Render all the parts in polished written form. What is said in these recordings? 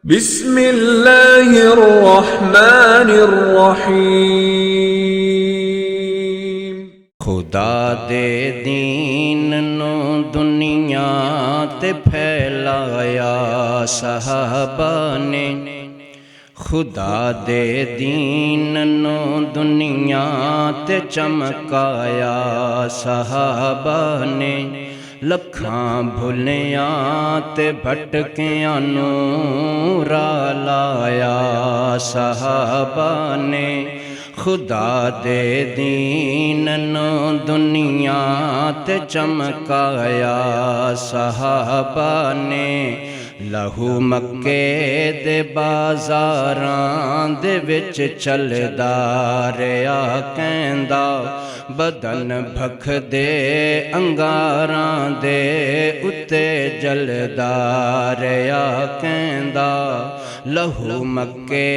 بسم اللہ الرحمن الرحیم۔ خدا دے دین نو دنیا تے پھیلایا صحابہ نے، خدا دے دین نو دنیا تے چمکایا صحابہ نے، لکھاں بھلیاں تے بھٹکیاں نور لایا صحابہ نے، خدا دے دین نو دنیا تے چمکایا صحابہ نے، لہو مکے دے بازاراں دے وچ چلدا رہیا کہندا، بدن بھکھ دے انگاراں دے اتے جلدا رہیا کہندا، لہو مکے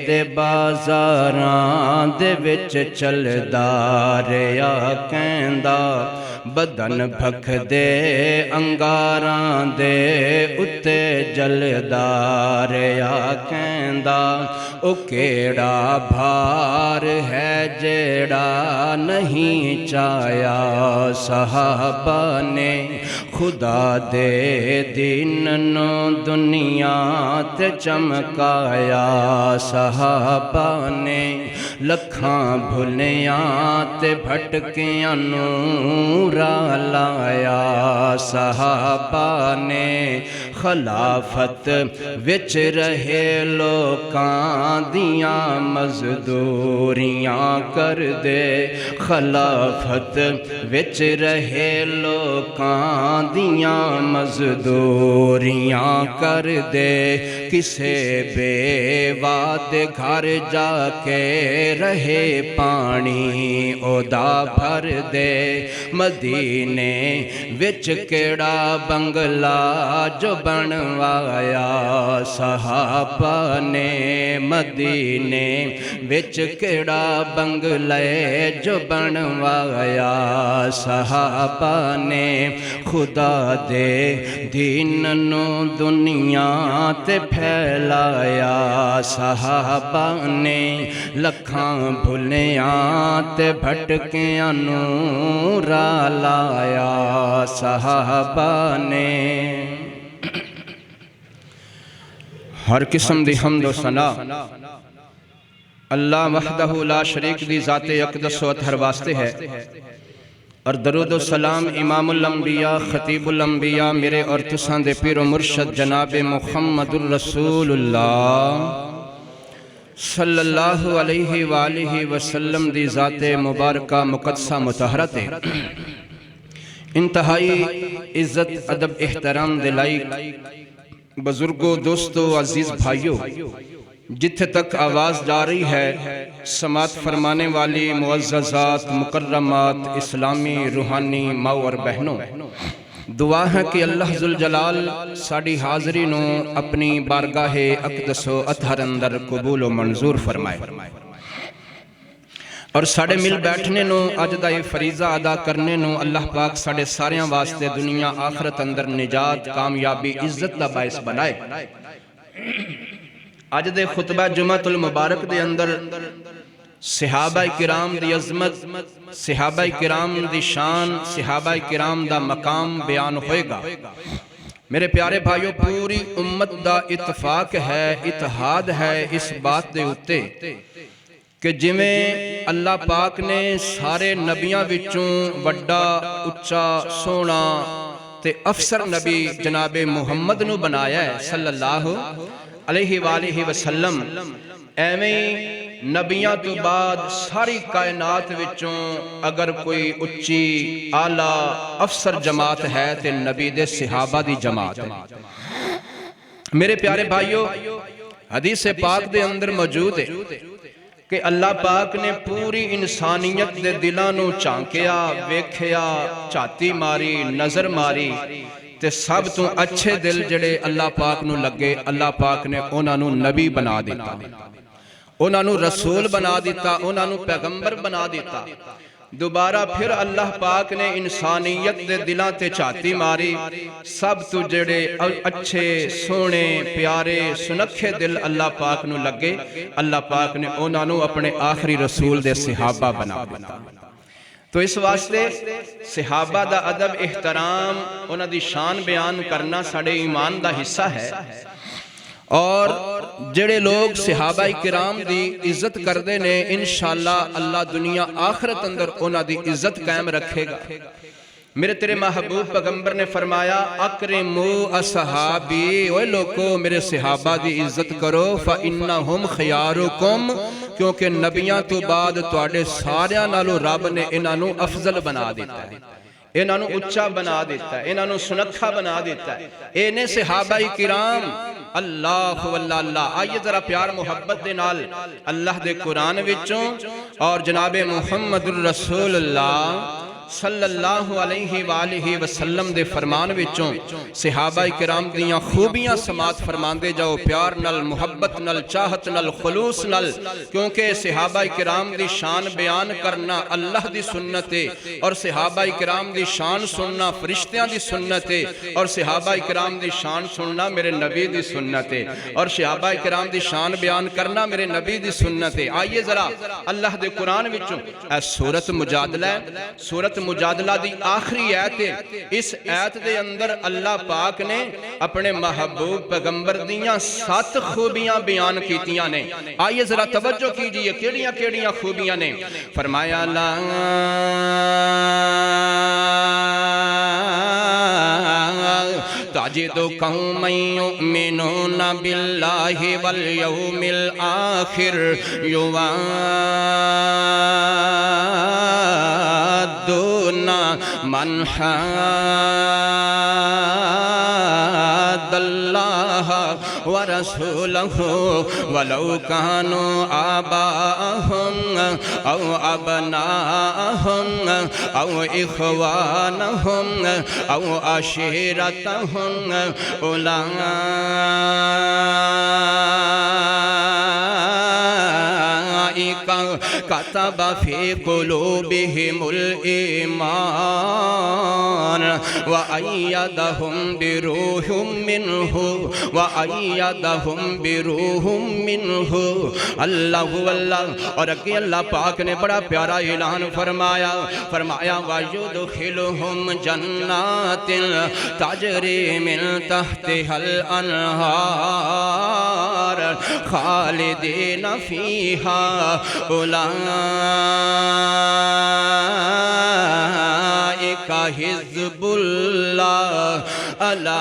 دے بازاراں دے وچ چلدا رہیا کہندا، بدن بھکھ دے انگاراں دے اتے جلدا رہیا کہندا، او کیڑا بھار ہے جیڑا نہیں چایا صحابہ نے، خدا دے دین نو دنیا تے چمکایا صحابہ نے، لکھاں بھلیاں تے بھٹکیاں نور لایا صحابہ نے، خلافت وچ رہے لوکاں دیاں مزدوریاں کر دے، خلافت وچ رہے لوکاں دیاں مزدوریاں کر دے، کسے بیوہ دے گھر جا کے رہے پانی اودا بھر دے، مدینے وچ کیڑا بنگلہ جو بنوایا صحابہ نے، مدینے وچ کیڑا بنگلے جو بنوایا صحابہ نے، خدا دے دین نو دنیا تے پھیلایا صحابہ نے، لکھاں بھلیاں تے بھٹکیاں نور لایا صحابہ نے۔ ہر قسم دی حمد و ثنا اللہ وحدہ لا شریک دی ذات اقدس و اطہر واسطے ہے، اور درود و سلام امام الانبیاء خطیب الانبیاء میرے اور تساں دے پیر و مرشد جناب محمد الرسول اللہ صلی اللہ علیہ وآلہ وسلم دی ذات مبارکہ مقدسہ مطہرہ تے انتہائی عزت ادب احترام دے لائق بزرگوں دوستوں عزیز بھائیوں، جتھے تک آواز جا رہی ہے سماعت فرمانے والی معززات مکرمات اسلامی روحانی ماں اور بہنوں، دعا ہے کہ اللہ ذوالجلال ساڑی حاضری نو اپنی بارگاہ اقدس و اطہر اندر قبول و منظور فرمائے، اور ساڑے مل بیٹھنے نو اج دا فریضہ ادا کرنے نو اللہ پاک ساڑے ساریاں واسطے دنیا آخرت اندر نجات کامیابی عزت دا باعث بنائے۔ اج دے خطبہ جمعۃ المبارک دے اندر صحابہ کرام دی عظمت، صحابہ کرام دی شان، صحابہ کرام دا مقام بیان ہوئے گا۔ میرے پیارے بھائیو، پوری امت دا اتفاق ہے، اتحاد ہے اس بات دے اتے کہ جویں اللہ پاک نے سارے نبیاں وچوں وڈا اچا سونا تے افسر نبی جناب محمد نو بنایا ہے صلی اللہ علیہ وآلہ وسلم، ایویں نبیاں تو بعد ساری کائنات وچوں اگر کوئی اچھی اعلیٰ افسر جماعت ہے تے نبی دے صحابہ دی جماعت ہے۔ میرے پیارے بھائیو، حدیث پاک دے اندر موجود ہے کہ اللہ پاک نے پوری انسانیت دے دلانوں چانکیا، ویکھیا، چاتی ماری، نظر ماری، تے سب تو اچھے دل جڑے اللہ پاک نو لگے، اللہ پاک نے انہاں نو نبی بنا دیتا، انہاں نو رسول بنا دیتا، انہاں نو پیغمبر بنا دیتا، دوبارہ پھر اللہ پاک نے انسانیت دے دلاں تے چاتی ماری سب تو جڑے اچھے سونے پیارے سنکھے دل اللہ پاک نو لگے اللہ پاک نے انہاں نو اپنے آخری رسول دے صحابہ بنا دیتا تو اس واسطے صحابہ دا ادب احترام انہاں دی شان بیان کرنا ساڑے ایمان دا حصہ ہے اور جڑے لوگ صحابہ کرام دی عزت کردے نے انشاءاللہ اللہ دنیا آخرت اندر انہاں دی عزت قائم رکھے گا میرے تیرے محبوب پیغمبر نے فرمایا اکرمو اصحابی اوے لوگو میرے صحابہ دی عزت کرو فَإِنَّهُمْ خِيَارُكُمْ کیونکہ نبیاں تو بعد تواڈے ساریاں نالو رب نے انہاں نو افضل بنا دیتا ہے انہاں نو اچھا بنا دیتا ہے انہاں نو سنکھا بنا دیتا ہے اینے صحابہ کرام اللہ واللہ اللہ آئیے ذرا پیار محبت دے نال اللہ دے قرآن وچوں اور جناب محمد الرسول اللہ صلی اللہ علیہ وآلہ وسلم دے فرمان وچوں صحابہ کرام دیاں خوبیاں سماعت فرماندے جاؤ پیار نل محبت نل چاہت نل خلوص نل کیونکہ صحابہ کرام دی شان بیان کرنا اللہ دی سنت ہے اور صحابہ کرام دی شان سننا فرشتیاں دی سنت ہے اور صحابہ کرام دی شان سننا میرے نبی دی سنت ہے اور صحابہ کرام دی شان بیان کرنا میرے نبی دی سنت ہے آئیے ذرا اللہ دے قرآن وچوں اے سورت مجادلہ ہے سورت مجادلہ دی آخری آیت ہے اس آیت دے اندر اللہ پاک نے اپنے محبوب پیغمبر دیاں 7 خوبیاں بیان کیتیاں نے آئیے ذرا توجہ کیجئے کیڑیاں کیڑیاں خوبیاں نے فرمایا لا تجد قوما یؤمنون باللہ والیوم الآخر دون من حاد اللہ ورسولہ ولو كانوا آباءهم او ابناءهم او اخوانهم او عشیرتهم اولئک كتب في قلوبهم الإيمان وأيدهم بروح منه اللہ واللہ اور اکی اللہ پاک نے بڑا پیارا اعلان فرمایا وَيُدْخِلُهُمْ جَنَّاتٍ تَجْرِي مِن تَحْتِهَا الْأَنْهَارُ خَالِدِينَ فِيهَا اولئک حزب اللہ الا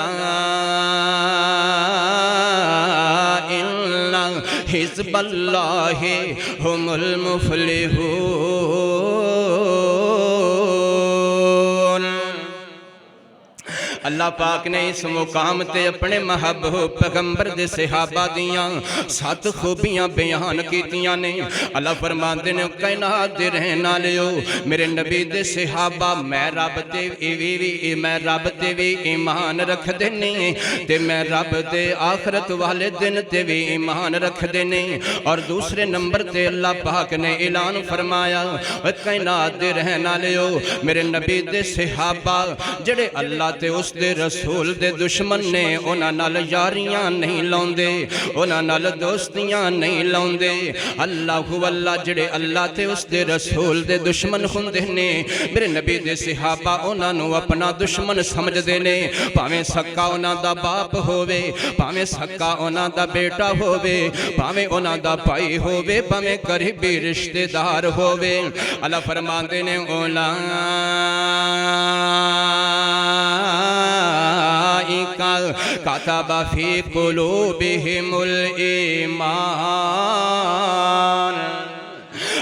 ان حزب اللہ هم المفلحون اللہ پاک نے اس مقام تے اپنے محبوب پیغمبر دے صحابہ دیاں 7 خوبیاں بیان کیتیاں نے اللہ فرماندے نے کائنات دے رہن والےو میرے نبی دے صحابہ میں رب تے وی ایمان رکھ دے نے تے میں رب دے آخرت والے دن تے وی ایمان رکھ دے نے اور دوسرے نمبر تے اللہ پاک نے اعلان فرمایا کائنات دے رہن والےو میرے نبی دے صحابہ جڑے اللہ تے اس دے رسول دے دشمن نے انہاں نال یاریاں نہیں لاؤندے انہاں نال دوستیاں نہیں لاؤندے اللہ واللہ جڑے اللہ تے اس دے رسول دے دشمن ہوندے نے میرے نبی دے صحابہ انہاں نو اپنا دشمن سمجھ دے نے پاویں سکا انہاں دا باپ ہووے پاویں سکا انہاں دا بیٹا ہووے پاویں انہاں دا بھائی ہووے پاویں قریبی رشتہ دار ہووے اللہ فرماندے نے كتب في قلوبهم الإيمان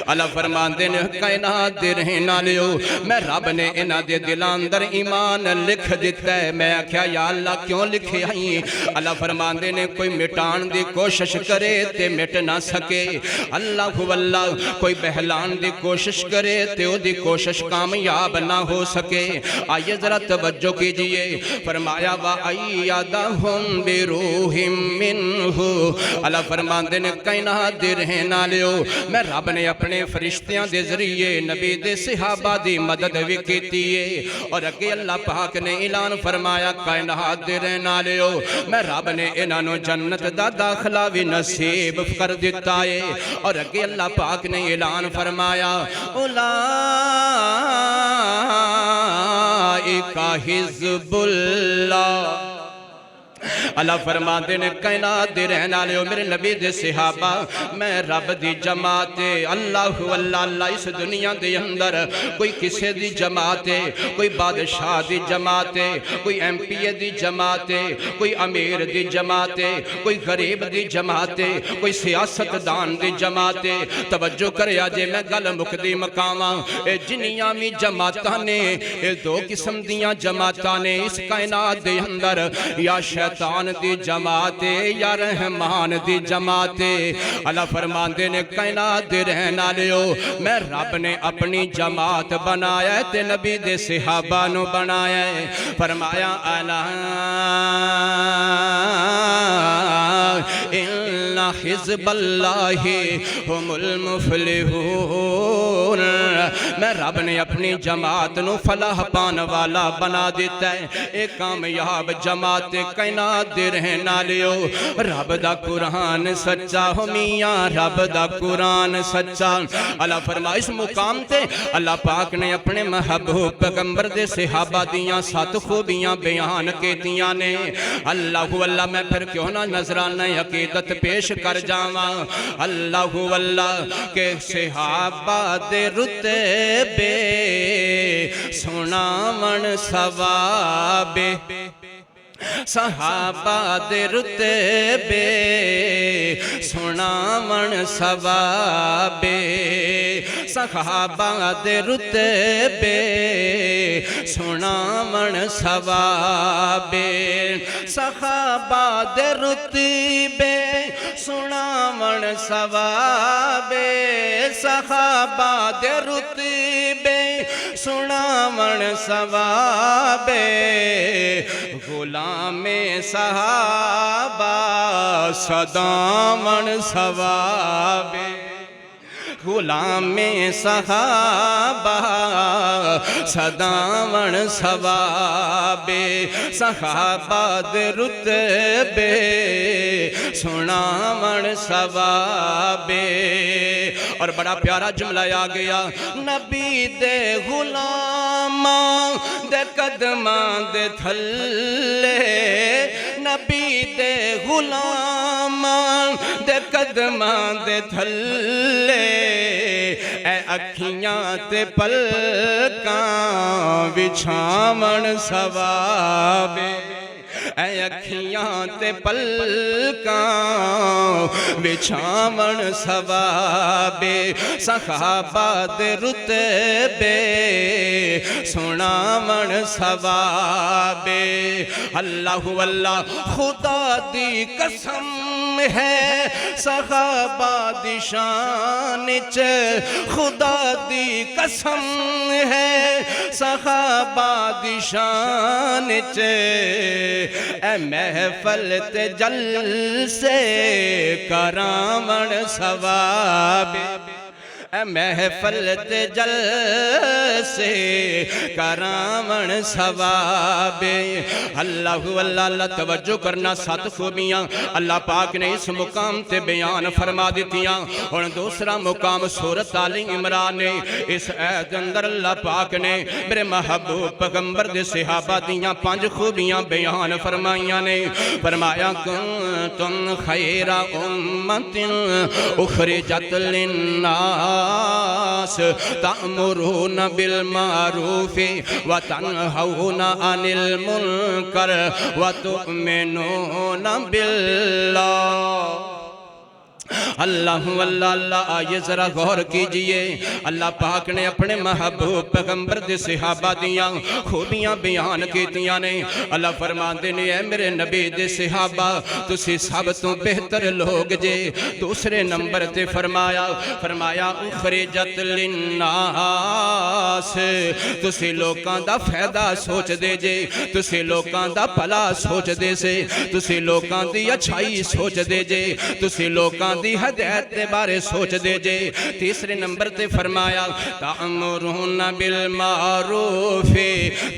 اللہ فرماندے نے کائنات دے رہن والیو میں رب نے انہاں دے دلاں اندر ایمان لکھ دیتا ہے میں آکھیا یا اللہ کیوں لکھے آئی اللہ فرماندے نے کوئی مٹان دی کوشش کرے تے مٹ نہ سکے اللہ واللہ کوئی بہلان دی کوشش کرے تے او دی کوشش کامیاب نہ ہو سکے آئیے ذرا توجہ کیجئے فرمایا وَأَيَّدَهُمْ بِرُوحٍ مِّنْهُ اللہ فرماندے نے کائنات دے رہن والیو میں رب نے اپنے اپنے فرشتیاں دے ذریعے نبی دے صحابہ دی مدد بھی کیتی ہے اور اگے اللہ پاک نے اعلان فرمایا کائنات دے رہن والےو میں رب نے انہاں نوں جنت دا داخلہ بھی نصیب کر دیتا ہے اور اگے اللہ پاک نے اعلان فرمایا اولئک حزب اللہ اللہ فرماتے نے کائنات دے رہن والے ہو میرے نبی دے صحابہ میں رب دی جماعت اللہ اللہ اس دنیا دے اندر کوئی کسے دی جماعت کوئی بادشاہ دی جماعت کوئی ایم پی اے دی جماعت کوئی امیر دی جماعت کوئی غریب دی جماعت کوئی سیاستدان دی جماعت توجہ کرے آجے میں گل مقدی مقاماں جنیاں بھی جماعتاں نے دو قسم دیاں جماعتاں نے اس کائنات دے اندر یا شیطان دی جماعت یا رحمان دی جماعت اللہ فرماندے نے کائنات دے رہن والے ہو میں رب نے اپنی جماعت بنایا تے نبی دے صحابہ نو بنایا فرمایا الا ان حزب اللہ هم المفلحون میں رب نے اپنی جماعت نو فلاح پان والا بنا دیتا ہے ایک کامیاب جماعت کائنات دے رہن والے ہو رب دا قرآن سچا ہو میاں رب دا قرآن سچا اللہ فرمائے اس مقام تے اللہ پاک نے اپنے محبوب پیغمبر دے صحابہ دیاں 7 خوبیاں بیان کیتیاں نے اللہ میں پھر کیوں نہ نظرانہ عقیدت پیش کر جاواں اللہ کے صحابہ دے رتبے سناون ثواب صحابہ دے رتبے سناون ثواب صحابہ دے رتبے سناون ثواب صحابہ دے رتبے سناون ثواب صحابہ دے رتبے سناون ثواب غلام صحابہ صداون ثواب غلام صحابہ صداون ثواب صحابہ دے رتبے سناون ثواب اور بڑا پیارا جملہ آ گیا نبی دے غلاماں دے قدماں دے تھلے نبی دے غلاماں دے قدماں دے تھلے اے اکھیاں تے پلکاں وچھاون ثواب اے اکھیاں تے پلکاں وچھاون ثواب صحابہ دے رتبے سناون ثواب اللہ خدا دی قسم ہے صحابہ دی شان چ خدا دی قسم ہے صحابہ دی شان چ اے محفل تے جلسے کراون ثواب اے محفل تے جلسے کراون ثواب اللہ توجہ کرنا 7 خوبیاں اللہ پاک نے اس مقام تے بیان فرما دیتیاں اور دوسرا مقام سورۃ آل عمران نے اس آیت اندر اللہ پاک نے میرے محبوب پیغمبر دے صحابہ دیاں 5 خوبیاں بیان فرمائیاں نے فرمایا کنتم خیر امت اخرجت للناس تأمرون بالمعروف وتنہون عن المنکر وتؤمنون باللہ اللہ آئیے ذرا غور کیجئے اللہ پاک نے اپنے محبوب پیغمبر دے صحابہ دیاں خوبیاں بیان کیتیاں نے اللہ فرماندے نے اے میرے نبی دے صحابہ تسی سب تو بہتر لوگ جے دوسرے نمبر تے فرمایا اخرجت للناس تسی لوکاں دا فائدہ سوچ دے جے تسی لوکاں دا بھلا سوچ دے سے تسی لوکاں دی اچھائی سوچ دے جے تسی لوکاں دی ہدایت دے بارے سوچ دے جے تیسرے نمبر تے فرمایا تأمرون بالمعروف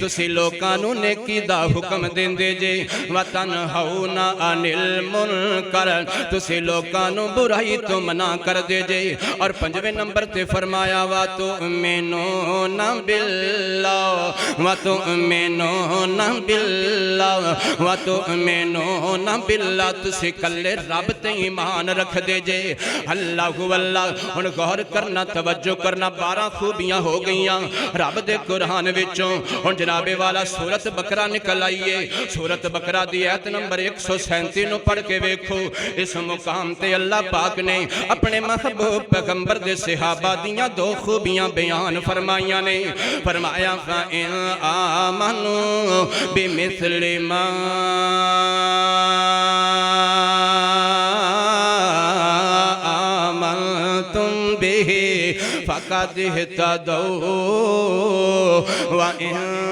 تسی لوکاں نو نیکی دا حکم دیندے جے وتنہون عن المنکر تسی لوکاں نو برائی تو منع کر دے جے اور پنجویں نمبر تے فرمایا وتؤمنون باللہ وتؤمنون باللہ وتؤمنون باللہ تسی کلے رب تے ایمان رکھ دے جے اللہ واللہ ہن غور کرنا توجہ کرنا 12 خوبیاں ہو گئیاں رب دے قرآن وچوں ہن جناب والا سورت بقرہ نکل آئیے سورت بقرہ دی آیت نمبر 137 نو پڑھ کے ویکھو اس مقام تے اللہ پاک نے اپنے محبوب پیغمبر دے صحابہ دیاں 2 خوبیاں بیان فرمائیاں نے فرمایا فَإِنْ آمَنُوا بِمِثْلِ مَا آمَنْتُمْ بِهِ فَقَدْ اهْتَدَوْا وَإِنْ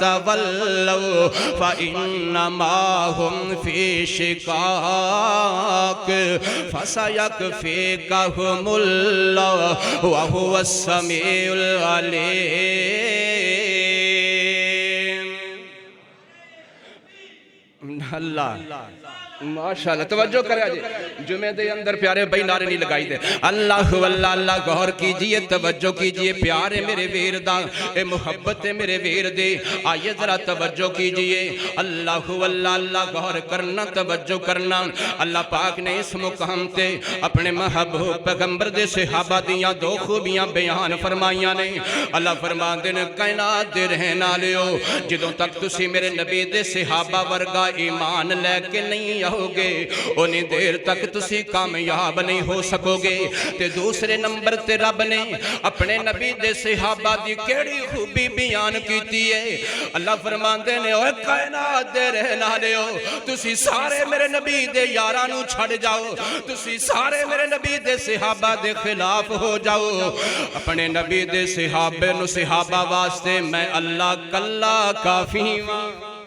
تولوا فإنما هم في شقاق فسيكفيكهم الله وهو السميع العليم اللہ ماشاءاللہ توجہ کرے آجے جمعہ دے اندر پیارے بھائی نعرے نہیں لگائی دے اللہ واللہ اللہ غور کیجئے توجہ کیجئے پیارے میرے ویردہ اے محبت میرے ویردے آئیے ذرا توجہ کیجئے اللہ واللہ اللہ غور کرنا توجہ کرنا اللہ پاک نے اس مقام تے اپنے محبوب پیغمبر دے صحابہ دیاں 2 خوبیاں بیان فرمائیاں نے اللہ فرما دے کائنات دے رہنا لیو جدوں تک تسی میرے نبی دے صحابہ ورگا ایمان لے کے نہیں ہوگے انہیں دیر تک تسی کامیاب نہیں ہو سکو گے تے دوسرے نمبر تے رب نے اپنے نبی دے صحابہ دی کیڑی خوبی بیان کیتی ہے اللہ فرماندے نے اوہ کائنات دے رہنا لے ہو تسی سارے میرے نبی دے یارانو چھڑ جاؤ تسی سارے میرے نبی دے صحابہ دے خلاف ہو جاؤ اپنے نبی دے صحابہ واسطے میں اللہ کلا کافی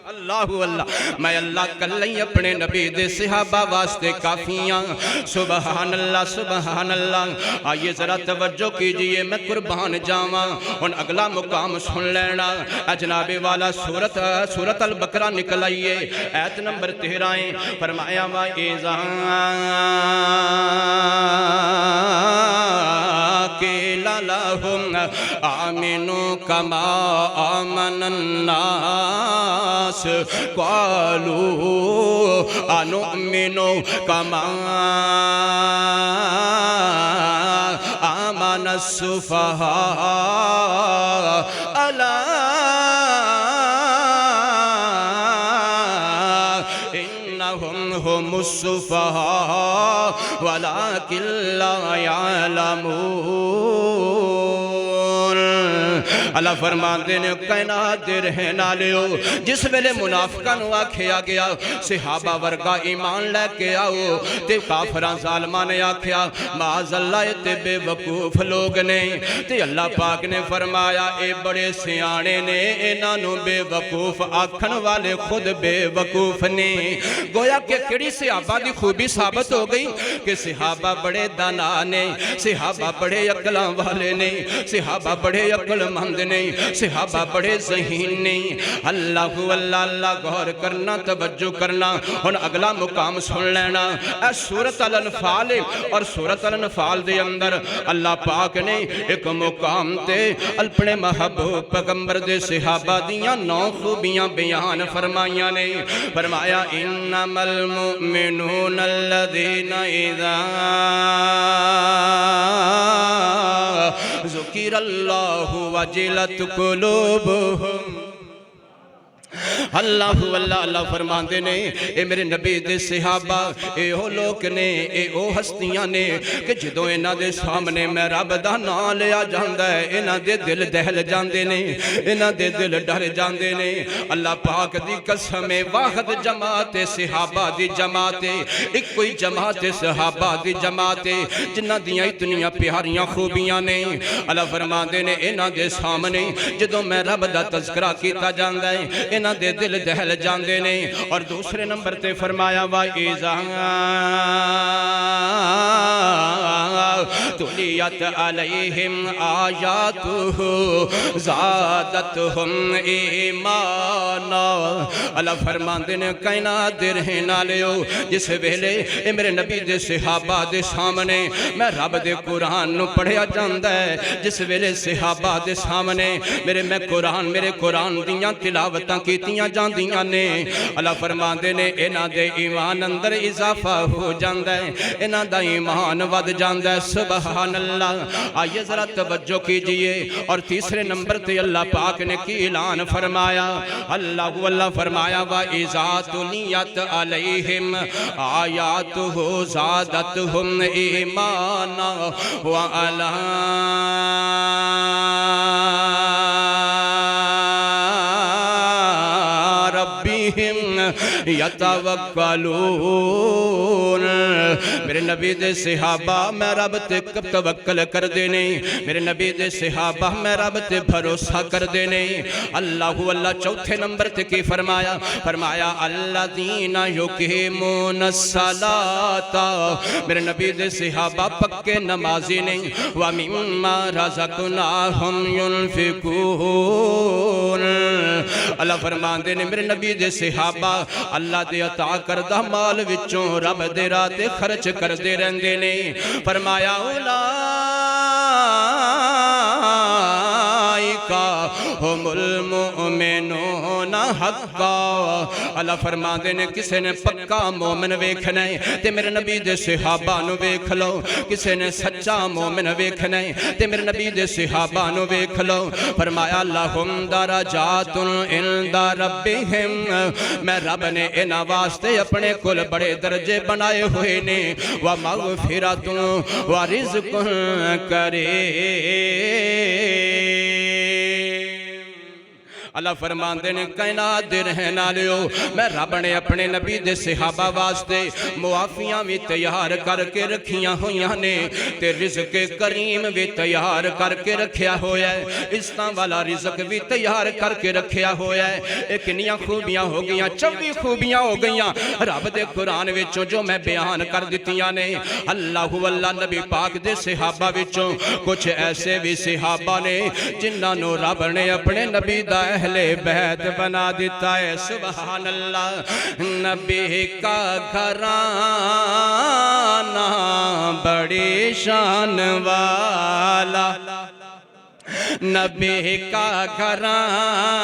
اللہ اللہ میں اللہ کلہی اپنے نبی دے صحابہ واسطے کافیاں سبحان اللہ آئیے ذرا توجہ کیجئے میں قربان جاواں ان اگلا مقام سن لینا جناب والا سورت البقرہ نکل آئیے آیت نمبر 13 فرمایا وَإِذَا قِيلَ لَهُمْ آمِنُوا كَمَا آمَنَ النَّاسُ قالوا أنؤمن كما آمن السفهاء ألا إنهم هم السفهاء ولكن لا يعلمون اللہ فرماندے نے کائنات دے رہنا لیو جس ویلے منافقہ نو آکھیا گیا صحابہ ورگا ایمان لے کے آؤ تے کافران ظالمان نے آکھیا معاذ اللہ تے بے وقوف لوگ نے تے اللہ پاک نے فرمایا اے بڑے سیانے نے انہوں بے وقوف آکھن والے خود بے وقوف نے گویا کہ کڑی صحابہ دی خوبی ثابت ہو گئی کہ صحابہ بڑے دانا نے صحابہ بڑے عقلاں والے نے صحابہ بڑے عقل مند نے صحابہ بڑے ذہین نے اللہ غور کرنا توجہ کرنا ہن اگلا مقام سن لینا اے سورت الانفال اور سورت الانفال دے اندر اللہ پاک نے ایک مقام تے اپنے محبوب پیغمبر دے صحابہ دیاں 9 خوبیاں بیان فرمائیاں نے فرمایا انما المؤمنون الذین اذا ذکر اللہ وجلت قلوبہم اللہ فرماندے نے اے میرے نبی دے صحابہ اے او لوگ نے اے او ہستیاں نے کہ جدوں انہاں دے سامنے میں رب دا نام لیا جاندا ہے انہاں دے دل دہل جاندے نے انہاں دے دل ڈر جاندے نے اللہ پاک دی قسم واحد جماعت صحابہ دی جماعت ایک کوئی جماعت صحابہ دی جماعت جنہاں دیاں اتنیاں پیاریاں خوبیاں نے اللہ فرماندے نے انہاں دے سامنے جدوں میں رب دا تذکرہ کیتا جاندا ہے انہاں دے دل دہل جاندے نے۔ اور دوسرے نمبر تے فرمایا وَإِذَا تُلِيَتْ عَلَيْهِمْ آيَاتُهُ زَادَتْهُمْ ایمانا۔ اللہ فرماندے نے کائنات دے رہن آلیو جس ویلے اے میرے نبی دے صحابہ دے سامنے میں رب دے قرآن نو پڑھیا جاندہ ہے، جس ویلے صحابہ دے سامنے میرے قرآن دیاں تلاوتاں کیتیاں جاندیاں نے، اللہ فرماندے نے انہاں دے ایمان اندر اضافہ ہو جاندہ ہے، انہاں دا ایمان ود جاندہ ہے۔ سبحان اللہ۔ آئیے ذرا توجہ کیجئے۔ اور تیسرے نمبر تے اللہ پاک نے کی اعلان فرمایا، اللہ فرمایا وَإِذَا تُلِيَتْ عَلَيْهِمْ آيَاتُهُ زَادَتْهُمْ ایمانا وَعَلَىٰ یتوکلون۔ میرے نبی دے صحابہ میں رب تے توکل کر دینے، میرے نبی دے صحابہ میں رب تے بھروسہ کر دینے۔ اللہ چوتھے نمبر تے کی فرمایا، فرمایا الذین یقیمون الصلاۃ۔ میرے نبی دے صحابہ پکے نمازی نے، وَمِمَّا رَزَقْنَاهُمْ يُنْفِقُونَ۔ اللہ فرماندے نے میرے نبی دے صحابہ اللہ دے عطا کردہ مال وچوں رب دے راہ تے خرچ کر دے رہندے نے۔ فرمایا اولئک ہم المؤمنون حقا۔ اللہ فرماندے نے کسے نے پکا مومن ویکھنا ہے تے میرے نبی دے صحابہ نو ویکھ لو، کسے نے سچا مومن ویکھنا ہے تے میرے نبی دے صحابہ نو ویکھ لو۔ فرمایا لہم درجات عند ربہم، میں رب نے انہاں واسطے اپنے کل بڑے درجے بنائے ہوئے نے، ومغفرۃ ورزق کریم۔ اللہ فرماندے نے کائنات دے رہن آلیو میں رب نے اپنے نبی دے صحابہ واسطے معافیاں بھی تیار کر کے رکھیاں ہویاں نے، تے رزق کریم بھی تیار کر کے رکھیا ہویا ہے، اس طرح والا رزق بھی تیار کر کے رکھیا ہویا ہے۔ ایک نیاں خوبیاں ہو گیاں، 24 خوبیاں ہو گیاں رب دے قرآن وچوں جو میں بیان کر دیتیاں نے۔ اللہ نبی پاک دے صحابہ وچوں کچھ ایسے بھی صحابہ نے جنہاں نو رب نے اپنے نبی دا اہل بیت بنا دیتا ہے۔ سبحان اللہ۔ نبی کا گھرانہ بڑی شان والا، نبی کا گھرانہ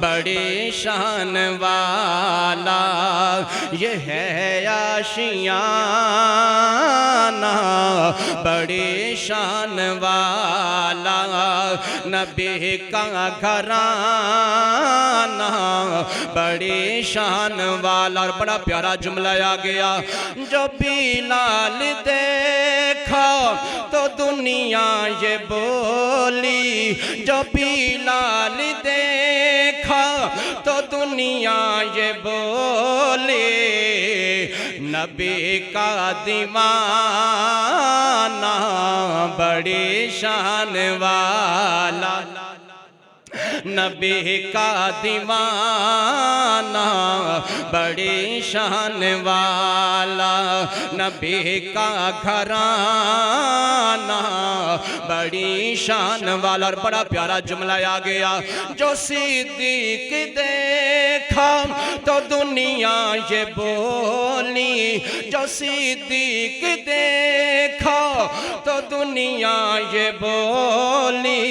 بڑی شان والا، یہ ہے آشیانہ بڑی شان والا، نبی کا گھرانہ بڑی شان والا۔ اور بڑا پیارا جملہ آ گیا، جو بلال دیکھا تو دنیا یہ بولی، جو بلال دیکھا تو دنیا یہ بولی، نبی کا دیوانہ بڑی شان والا، نبی کا دیوانہ بڑی شان والا، نبی کا گھرانہ بڑی شان والا۔ اور بڑا پیارا جملہ آ گیا، جو صدیق دیکھا تو دنیا یہ بولی، جو صدیق دیکھا تو دنیا یہ بولی،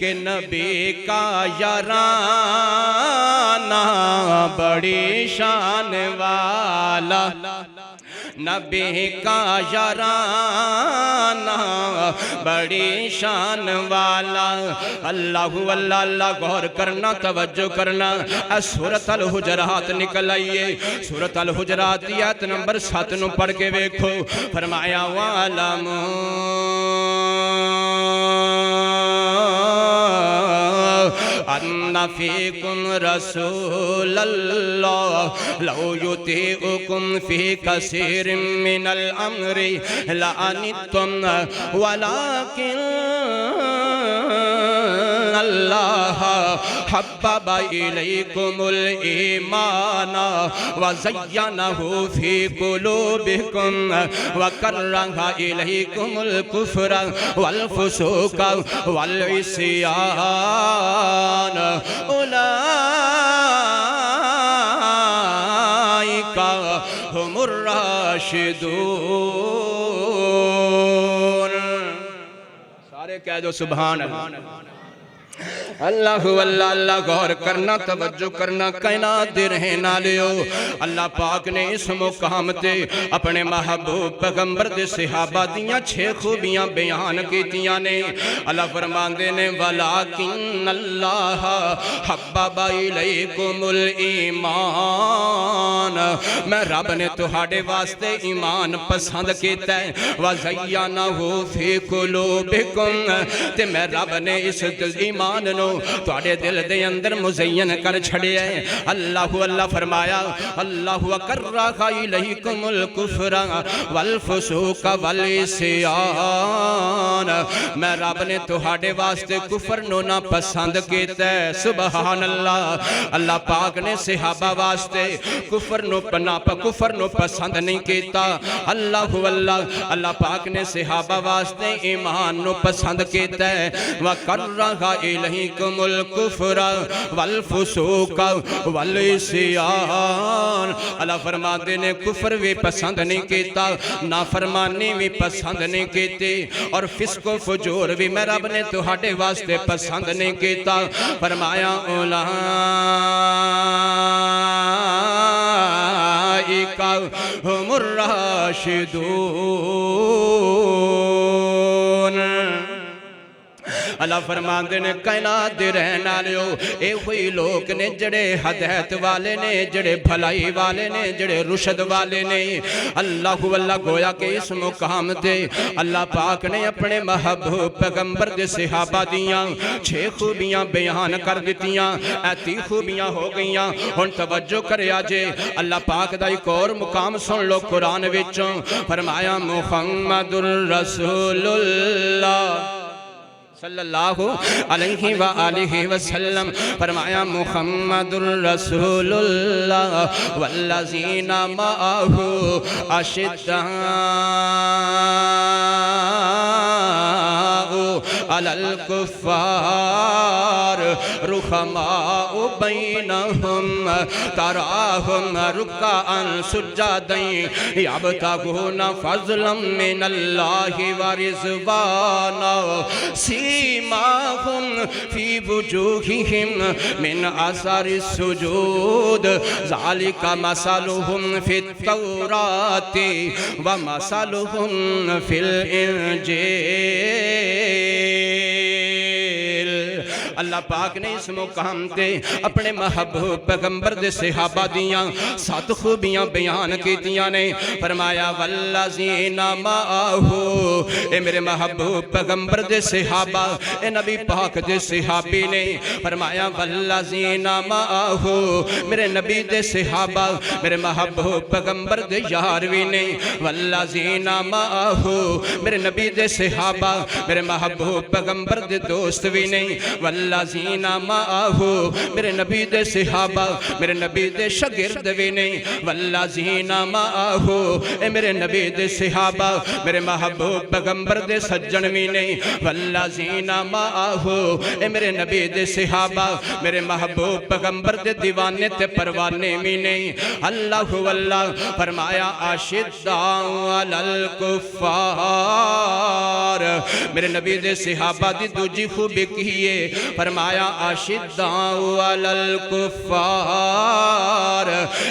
کہ نبی کا یارانہ بڑی شان والا، نبی کا یارانہ بڑی شان والا۔ اللہ غور کرنا، توجہ کرنا۔ سورۃ الحجرات نکل آئیے، سورۃ الحجرات آیت نمبر 7 نو پڑھ کے ویکھو۔ فرمایا وَاعْلَمُوا أن فيكم رسول الله لو يطيعكم في كثير من الأمر لعنتم ولكن اللہ حبب الیکم الایمان وزینہ فی قلوبکم وکرہ الیکم الکفر والفسوق والعصیان اولئک هم الراشدون. سارے کہہ دو سبحان اللہ. اللہ اللہ اللہ. غور کرنا، توجہ کرنا، کائنات دے رہن والیو، اللہ پاک نے اس مقام تے اپنے محبوب پیغمبر دے صحابہ دیاں 6 خوبیاں بیان کیتیاں نے. اللہ فرماندے نے وَلَٰكِنَّ اللَّهَ حَبَّبَ إِلَيْكُمُ الْإِيمَانَ، میں رب نے تہاڈے واسطے ایمان پسند کیتا ہے. وَزَيَّنَهُ فِي قُلُوبِكُمْ، تے میں رب نے اس ایمان نو تواڈے دل دے اندر مزین کر چھڑیا ہے. اللہ اللہ فرمایا اللہ وکرہ الیکم الکفر والفسوق والعصیان، میں رب نے تہاڈے واسطے کفر نو نہ پسند کیتا ہے. سبحان اللہ. اللہ پاک نے صحابہ واسطے کفر نو پسند نہیں کیتا. اللہ اللہ. اللہ پاک نے صحابہ واسطے ایمان نو پسند کیتا ہے. وکرہ الیکم الکفر والفسوق والعصیان، اللہ فرماتے نے کفر بھی پسند نہیں کیتا، نافرمانی بھی پسند نہیں کیتی، اور فسق و فجور بھی میں رب نے تہاڈے واسطے پسند نہیں کیتا. فرمایا اولئک هم الراشدون. اللہ فرماندے نے کائنات دے رہن والیو، اے ہوئی لوگ نے جڑے ہدایت والے نے، جڑے بھلائی والے نے، جڑے رشد والے نے. اللہ اللہ گویا کہ اس مقام تے اللہ پاک نے اپنے محبوب پیغمبر دے صحابہ دیاں 6 خوبیاں بیان کر دتیاں. 30 خوبیاں ہو گئیاں. ہن توجہ کریا جے، اللہ پاک دا ایک اور مقام سن لو قرآن وچوں. فرمایا محمد الرسول اللہ صلی اللہ علیہ وآلہ وسلم. فرمایا محمد الرسول اللہ والذین معہ اشداء علی الکفار رحماء بینہم تراہم رکعا سجدا یبتغون فضلا من اللہ ورضوانا سیماہم فی وجوہہم من اثر السجود ذالک مثلہم فی التوراۃ ومثلہم فی الانجیل. اللہ پاک نے اس مقام تے اپنے محبوب پیغمبر دے صحابہ دیاں 7 خوبیاں بیان کیتیاں نے. فرمایا والذین معہ، اے میرے محبوب پیغمبر دے صحابہ، اے نبی پاک دے صحابی نے. فرمایا والذین معہ، میرے نبی دے صحابہ، میرے محبوب پیغمبر دے یاروی نے. والذین معہ، میرے نبی دے صحابہ، میرے محبوب پیغمبر دے دوست بھی نہیں. والذین معہ، میرے نبی دے صحابہ، میرے نبی دے شاگرد بھی نہیں. والذین معہ، اے میرے نبی دے صحابہ، میرے محبوب پیغمبر دے سجن بھی نہیں. والذین معہ، اے میرے نبی دے صحابہ، میرے محبوب پیغمبر دے دیوانے تے پروانے بھی نہیں. اللہ واللہ. فرمایا اشداء علی الکفار، میرے نبی دے صحابہ دی دوجی خوبی کیے. فرمایا اشداء علی الکفار،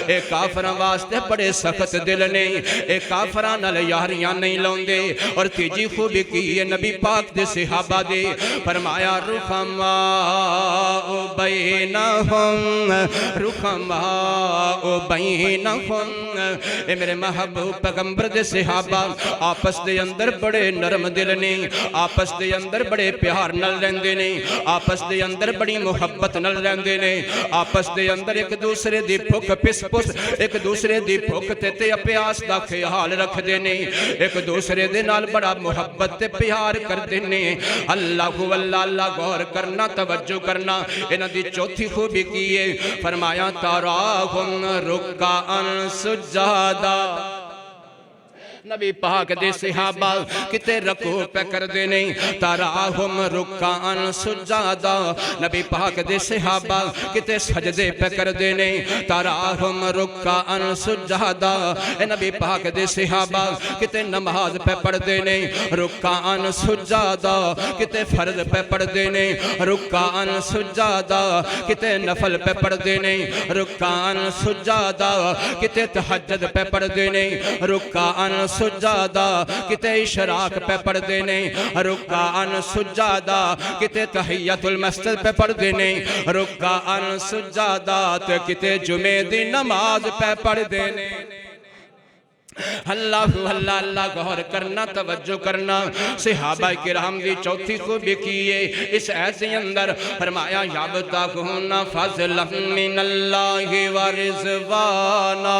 اے کافران واسطے بڑے سخت دل نہیں، اے کافران نال یاریاں نہیں لاؤندے. اور تیجی خوبی کیے نبی پاک دے صحابہ دے. فرمایا رحماء بینہم، رحماء بینہم، اے میرے محبوب پیغمبر دے صحابہ آپس دے اندر بڑے نرم دل نہیں، آپس دے اندر بڑے پیار نال رہندے نہیں، آپس آپس دے اندر بڑی محبت نل رہندے نے آپس دے اندر ایک دوسرے دی بھوک پس پس ایک دوسرے دی بھوک تے پیاس دا خیال رکھ دے نے ایک دوسرے دے نال بڑا محبت تے پیار کر دے نے اللہ اللہ غور کرنا توجہ کرنا انہاں دی چوتھی خوبی کیے فرمایا تراہم رکعاً سجادا نبی پاک دے صحابہ کتے رکوع پہ کر دے نہیں تراہم رکعاً سجادا نبی پاک دے صحابہ کتے سجدے پہ کر دے نہیں تراہم رکعاً سجادا نبی پاک دے صحابہ کتے نماز پہ پڑھ دے نہیں رکعاً سجادا کتے فرض پہ پڑھ دے نہیں رکعاً سجادا کتے نفل پہ پڑھ دے نہیں رکعاً سجادا کتے تہجد پہ پڑھ دے نہیں رکعاً سجادہ کتے اشراق پہ پڑھ دینے رکعاً سجادہ کتے تحیت المسجد پہ پڑھ دینے رکعاً سجادہ کتے جمعہ دی نماز پہ پڑھ دینے اللہ غور کرنا توجہ کرنا صحابہ کرام دی چوتھی خوبی کیے اس ایسے اندر فرمایا یابتغون فضلا من اللہ ورضوانا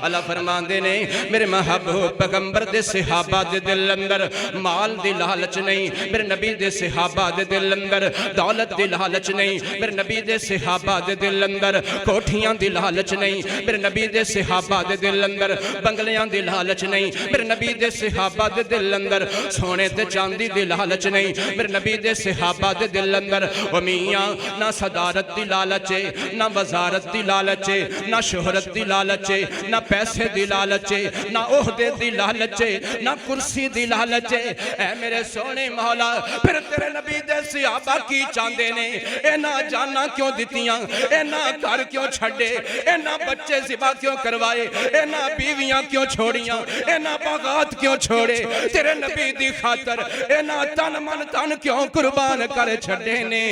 اللہ فرماندے نے میرے محبوب پیغمبر دے صحابہ دے دل اندر مال دی لالچ نہیں میرے نبی دے صحابہ دے دل اندر دولت دی لالچ نہیں میرے نبی دے صحابہ دے دل اندر کوٹھیاں دی لالچ نہیں میرے نبی دے صحابہ دے دل اندر بنگلیاں دی لالچ نہیں میرے نبی دے صحابہ دے دل اندر سونے تے چاندی دی لالچ نہیں میرے نبی دے صحابہ دے دل اندر میاں نہ صدارت دی لالچ نہ وزارت دی لالچ نہ شہرت دی لالچ نہ پیسے دی لالچ نہ عہدے دی لالچ نہ کرسی دی لالچ اے میرے سونے مولا پھر تیرے نبی دے صحابہ کی چاندے نے اے نہ جانا کیوں دیتیاں اے نہ گھر کیوں چھڑے اے نہ بچے ذبح کیوں کروائے اے نہ بیویاں کیوں چھوڑیاں اے نہ باغات کیوں چھوڑے تیرے نبی دی خاطر اے نہ تن من تن کیوں قربان کر چھڑے نے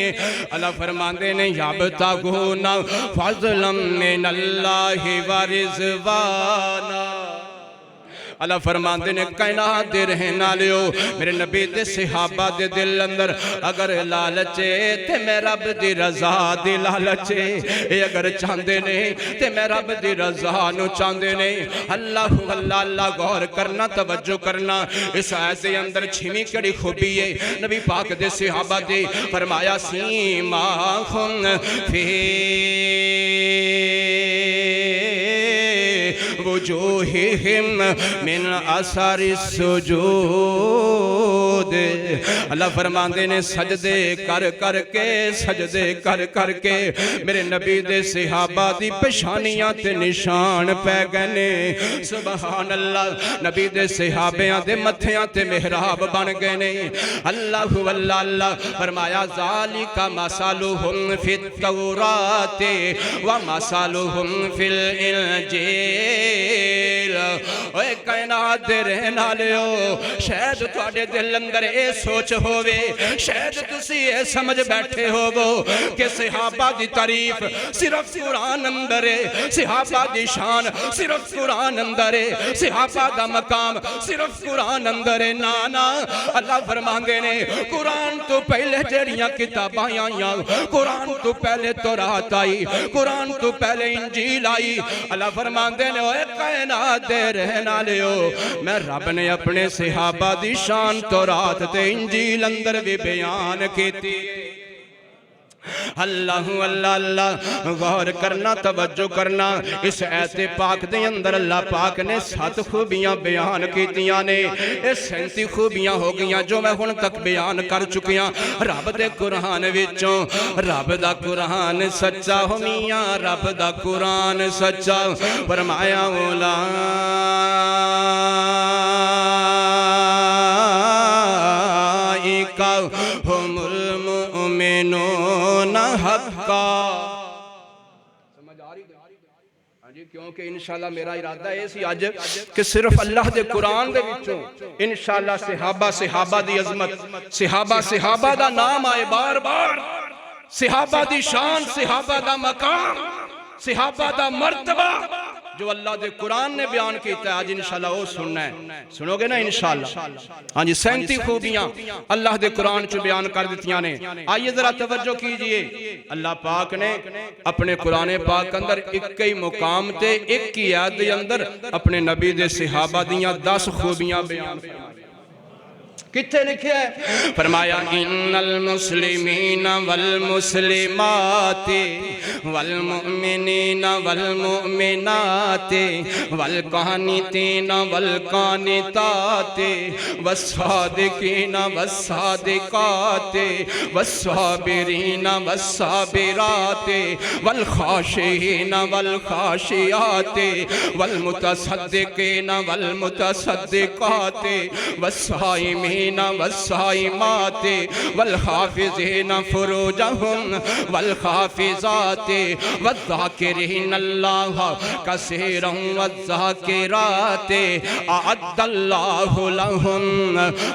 اللہ فرماندے نے یابتغون فضلا من اللہ ورضوانا اللہ فرماندے نے کائنات دے رہنا لیو میرے نبی دے صحابہ دے دل اندر اگر لالچے تے میں رب دی رضا دی لالچے اے اگر چاندے نے تے میں رب دی رضا نو چاندے نے اللہ غور کرنا توجہ کرنا اس آیت دے اندر چھمی کڑی خوبی ہے نبی پاک دے صحابہ دے فرمایا سیماہم فی وجوہہم من اثر السجود اللہ فرماندے نے سجدے کر کر کے میرے نبی دے صحابہ دی پیشانیاں تے نشان پہ گئے سبحان اللہ نبی دے صحابیاں دے متھیاں تے محراب بن گئے اللہ فرمایا ذالک مثلہم فی التوراۃ ومثلہم فی الانجیل اوے کائنات دے رہنا لیو شاید تواڈے دل اندر اے سوچ ہووے شاید تسی اے سمجھ بیٹھے ہوگو کہ صحابہ دی تعریف صرف قرآن اندر ہے صحابہ دی شان صرف قرآن اندر ہے صحابہ دا مقام صرف قرآن اندر ہے نانا اللہ فرماندے نے قرآن تو پہلے جڑیاں کتاباں آئیاں قرآن تو پہلے تورات آئی قرآن تو پہلے انجیل آئی اللہ فرماندے نے اوے کائنات دے رہنا لیو میں رب نے اپنے صحابہ دی شان تورات تے انجیل اندر بھی بیان کیتی اللہ غور کرنا توجہ کرنا اس آیت پاک دے اندر اللہ پاک نے 7 خوبیاں بیان کیتیاں نے یہ 37 خوبیاں ہو گیاں جو میں ہن تک بیان کر چکیاں رب دے قرآن وچوں رب دا قرآن سچا ہو میاں رب دا قرآن سچا فرمایا اولئک ہم المؤمنون حقا سمجھ آ رہی ہے کیونکہ انشاءاللہ میرا ارادہ ہے اسی آج کہ صرف اللہ دے قرآن دے وچوں انشاءاللہ صحابہ دی عظمت صحابہ دا نام آئے بار بار صحابہ دی شان صحابہ دا مقام صحابہ دا مرتبہ جو اللہ دے قرآن نے بیان کیتا ہے آج انشاءاللہ وہ سننا ہے، سنو گے نا انشاءاللہ؟ ہاں جی 37 خوبیاں اللہ دے قرآن چو بیان کر دیتیاں نے۔ آئیے ذرا توجہ کیجئے، اللہ پاک نے اپنے قرآن پاک اندر ایک ہی مقام تے ایک ہی آیت دے اندر اپنے نبی دے صحابہ دیاں 10 خوبیاں بیان فرمائیں۔ کتنے لکھے ہے؟ فرمایا ان المسلمین والمسلمات والمؤمنین والمؤمنات والقانتین والقانتات والصادقین والصادقات والصابرین والصابرات والخاشعین والخاشعات والمتصدقین والمتصدقات والصائمین والصائمات والحافظین فروجہم والحافظات والذاکرین اللہ کثیرا والذاکرات اعد اللہ لہم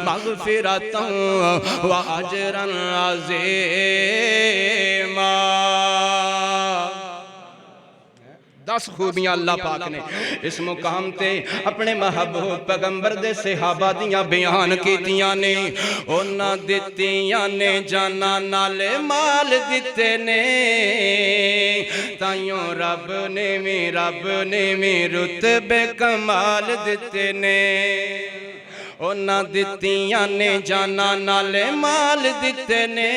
مغفرتا واجرا عظیما۔ 10 خوبیاں اللہ پاک نے اس مقام تے اپنے محبوب پیغمبر دے صحابہ دیاں بیان کیتیاں نے۔ انہاں دتیاں نے جانا نالے مال دتے نے، تائیوں رب نے بھی رتبے کمال دتے نے۔ انہاں دتیاں نے جانا نالے مال دتے نے،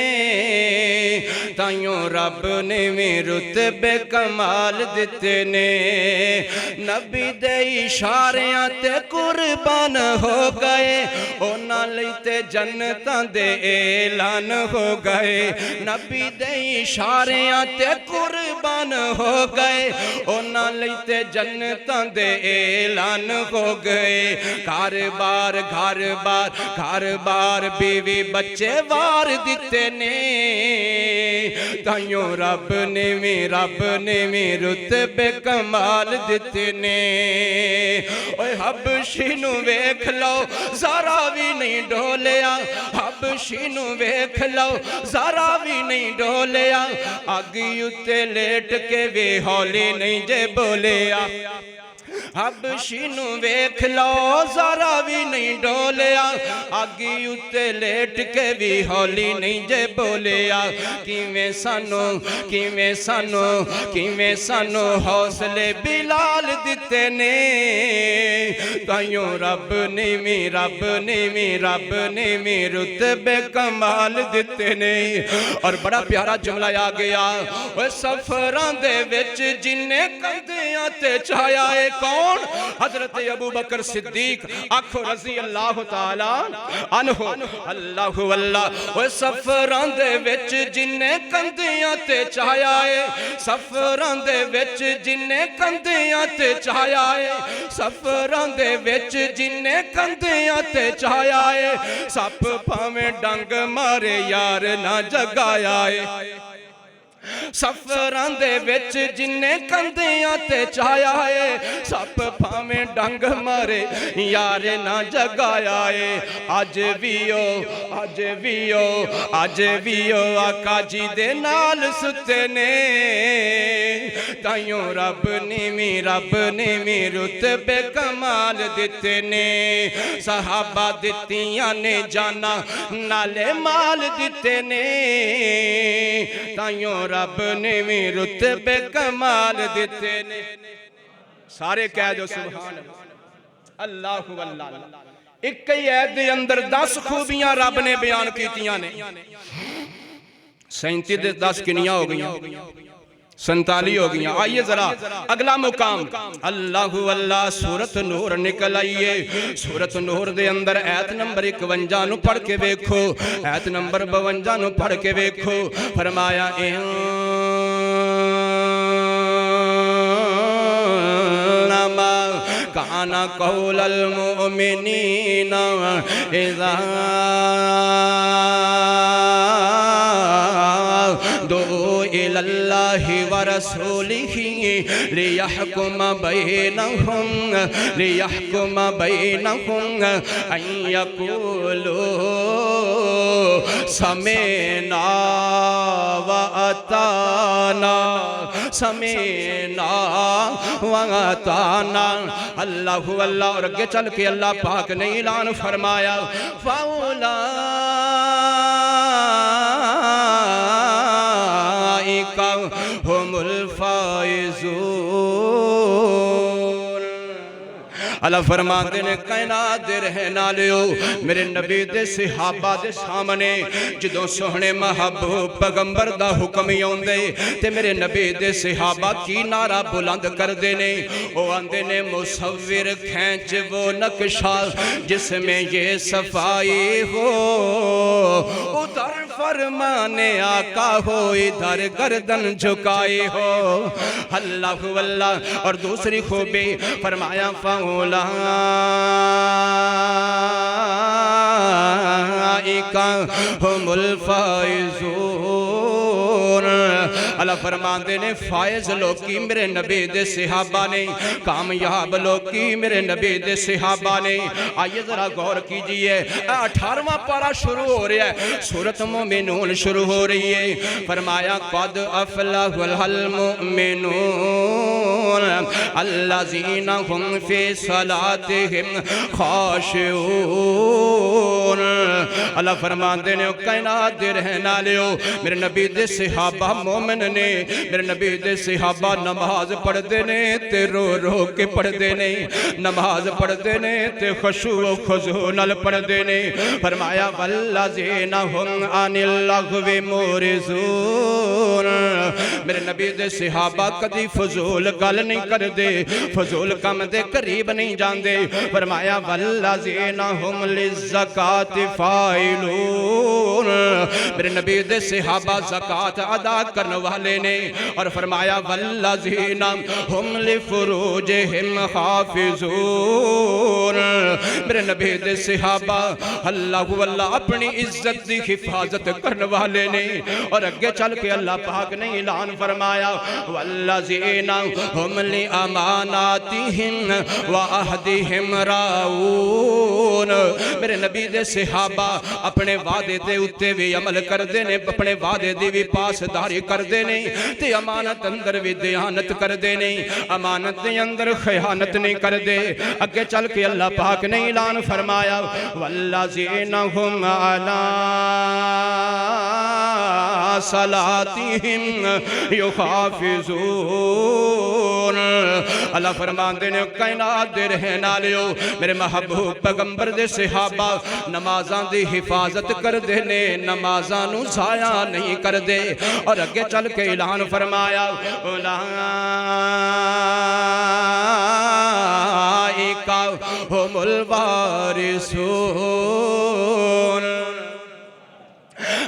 تائیوں رب نے بھی رتبے کمال دتے نے۔ نبی دے اشاریاں تے قربان ہو گئے، انہاں لئی تے جنتاں دے اعلان ہو گئے۔ نبی دے اشاریاں تے قربان ہو گئے، انہاں لئی تے جنتاں دے اعلان ہو گئے۔ گھر بار بیوی بچے وار دیتے نے، تائیوں رب نے بھی رتبے کمال دیتے نے۔ اوہ حبشی نو ویکھ لو ذرا بھی نہیں ڈولیا، حبشی نو ویکھ لو ذرا بھی نہیں ڈولیا، آگی اتے لیٹ کے بھی ہولی نہیں جے بولیا۔ حبشی نو ویکھ لو ذرا بھی نہیں ڈولیا، آگی اتے لیٹ کے بھی ہولی نہیں جے بولیا۔ کیویں سانو حوصلے بلال دیتے نے، تائیوں رب نے بھی رتبے کمال دیتے نے۔ اور بڑا پیارا جملہ آ گیا، وہ سفراں دے وچ جنہیں کندیاں تے چھایا ہے کون؟ حضرت ابو بکر صدیق، آنکھو رضی اللہ تعالیٰ عنہ۔ اللہ واللہ وہ سفران دے وچ جنہیں کندیاں تے چھایا ہے، سفران دے وچ جنہیں کندیاں تے چھایا ہے، سفران دے وچ جنہیں کندیاں تے چھایا ہے، سپ پھاویں ڈنگ مارے یار نہ جگایا ہے۔ سفران دے وچ جنہیں کندیاں تے چھایا ہے، سپ پھاویں ڈنگ مارے یار نہ جگایا ہے۔ آج بھی آقا جی دے نال ستے نے، تائیوں رب نے بھی رتبے کمال دیتے نے۔ صحابہ دتیاں نے جانا نالے مال دیتے نے، تائیوں رب نے بھی رتبے کمال دیتے نے۔ سارے کہہ جو سبحان اللہ واللہ۔ ایک ہی ایت دے اندر 10 خوبیاں رب نے بیان کیتیاں نے۔ 37 دے 10 کنیاں ہو گئیاں، 47 ہو گئیاں۔ آئیے ذرا اگلا مقام اللہ واللہ سورت نور نکل آئیے۔ سورت نور دے اندر ایت نمبر 51 نو پڑھ کے ویکھو، ایت نمبر 52 نو پڑھ کے ویکھو۔ فرمایا کان قول المؤمنین اذا دعوا الی اللہ ورسولہ لِيَحْكُمَ بَيْنَهُمْ أَن يَقُولُوا سَمِعْنَا وَأَطَعْنَا سَمِعْنَا وَأَطَعْنَا۔ اللہ اور اگے چل کے اللہ پاک نے اعلان فرمایا فَأُولَٰئِكَ هُمُ الْفَائِزُونَ۔ اللہ فرماتے نے کائنات دے رہنے والےو میرے نبی دے صحابہ دے سامنے جدوں سوہنے محبوب پیغمبر دا حکم آوندے تے میرے نبی دے صحابہ کی نعرہ بلند کر دینے او آندے نے مصور کھینچ وہ نقشہ جس میں یہ صفائی ہو ادھر فرمانے آقا ہو ادھر گردن جھکائے ہو اللہ واللہ۔ اور دوسری خوبی فرمایا فَأُولَٰئِكَ هُمُ الْفَائِزُونَ۔ اللہ فرماندے نے فائز لوکی میرے نبی دے صحابہ نے، کامیاب لوکی میرے نبی دے صحابہ نے۔ آئیے ذرا غور کیجئے 18واں پارہ شروع ہو رہا ہے، سورۃ مومنون شروع ہو رہی ہے۔ فرمایا قد افلح المؤمنون الذین هم فی صلاتهم خاشعون۔ اللہ فرماندے نے کائنات دے رہنے والےو میرے نبی دے صحابہ مومن نے، میرے نبی دے صحابہ نماز پڑھ دینے تے رو رو کے پڑھ دینے، نماز پڑھ دینے تے خشوع و خضوع نال پڑھ دینے۔ فرمایا والذین هم عن اللغو معرضون۔ میرے نبی دے صحابہ کدی فضول گل نہیں کر دے، فضول کم دے قریب نہیں جاندے۔ فرمایا والذین هم للزکاة فاعلون۔ میرے نبی دے صحابہ زکاة ادا کرنے والے نے۔ اور فرمایا والذین هم لفروجہم حافظون۔ میرے نبی دے صحابہ اللہ واللہ اپنی عزت دی حفاظت کرنے والے نے۔ اور اگے چل کے اللہ پاک نے اعلان فرمایا والذین هم لاماناتہم وعہدہم راعون۔ میرے نبی دے صحابہ اپنے وعدے دے اتے بھی عمل کر دینے، اپنے وعدے دی بھی پاسداری کر دینے تے امانت اندر بھی دیانت کر دینے، امانت دے اندر خیانت نہیں کر دے۔ اگے چل کے اللہ پاک نے اعلان فرمایا والذین هم علی صلاتہم یحافظون۔ اللہ فرماندے نے کائنات دے رہنے والےو میرے محبوب پیغمبر دے صحابہ نمازاں دی حفاظت کر دینے، نمازاں نو ضائع نہیں کر دے۔ اور اگے چل کے اعلان فرمایا اولئک هم الوارثون۔